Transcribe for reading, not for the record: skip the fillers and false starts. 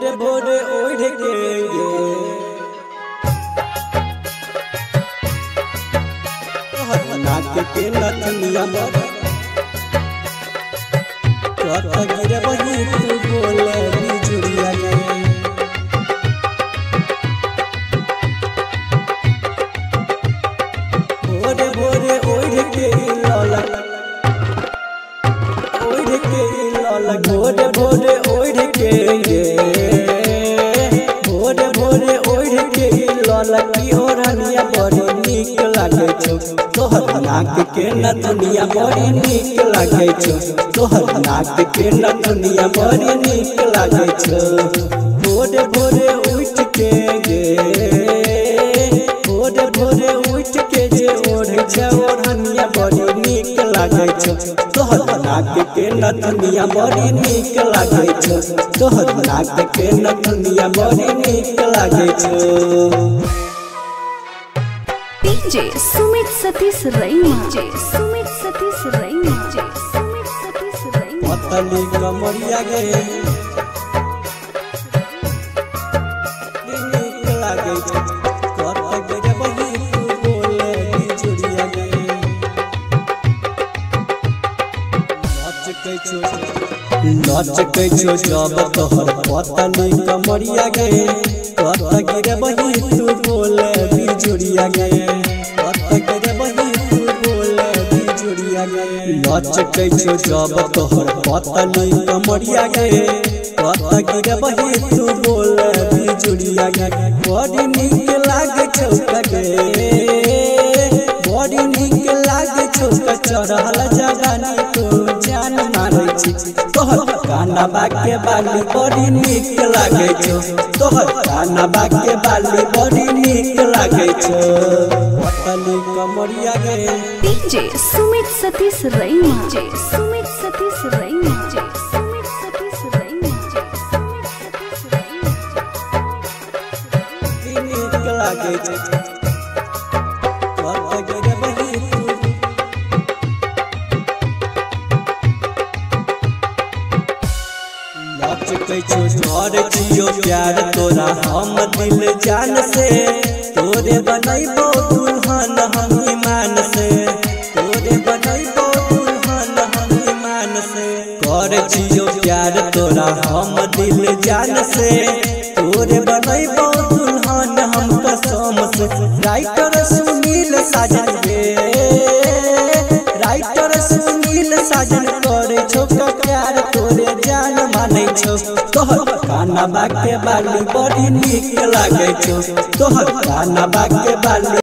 भोरे भोरे ओढ़ के नाक के नथनिया पर गिरे वही तू बोले बिजुरिया भोरे भोरे ओढ़ के ललक भोरे भोरे ओढ़ के भोरे भोरे ओढ़ के ललकी ओढ़निया बड़ी नीक लागे छो तोहर नाक के नथुनिया बड़ी नीक लागे छो तोहर नाक के नथुनिया बड़ी नीक लागे छो भोरे भोरे उठ के भोरे भोरे उठ के जे ओढ़े छे ओढ़निया बड़ी नीक लागे छो तोहर नाक के नथुनिया बड़ी नीक लागे छो तोहर नाक के नथुनिया बड़ी नीक लागे छो। डीजे सुमित सतीश रैना पतली कमरिया गे नीक लागे छो कत गिरे वही तू बोले बिजुरिया गे नचकै छो जब तोहर पतली कमरिया गे कत गिरे वही तू बोले बिजुरिया गे कत गिरे वही तू बोले बिजुरिया गे नचकै छो जब तोहर पतली कमरिया गे कत गिरे वही तू बोले बिजुरिया गे बड़ी नीक लागे छौ गे बड़ी नीक लागे छौ चढ़ल जवानी को जान मारै छी तोहर काना बाके बाली बड़ी नीक लागे छो तोहर काना बाके बाली बड़ी नीक लागे छो पतली कमरिया गे डीजे सुमित सतीश रैना नीक लागे छो कत गिरे वही तू नचकै छो झर छियो प्यार तोरा हम दिल जान से तोरे बनैबो दुल्हन हम ईमान से तोरे बनैबो दुल्हन हम ईमान से कर छियो प्यार तोरा हम दिल जान से तोरे बनैबो दुल्हन हम कसम से राइटर सुनील साजन गे राइटर सुनील साजन करे छो प्यार तोरे जान मानै छो तोहर काना बाके बाली बड़ी नीक लागे छो तोहर काना बाके बाली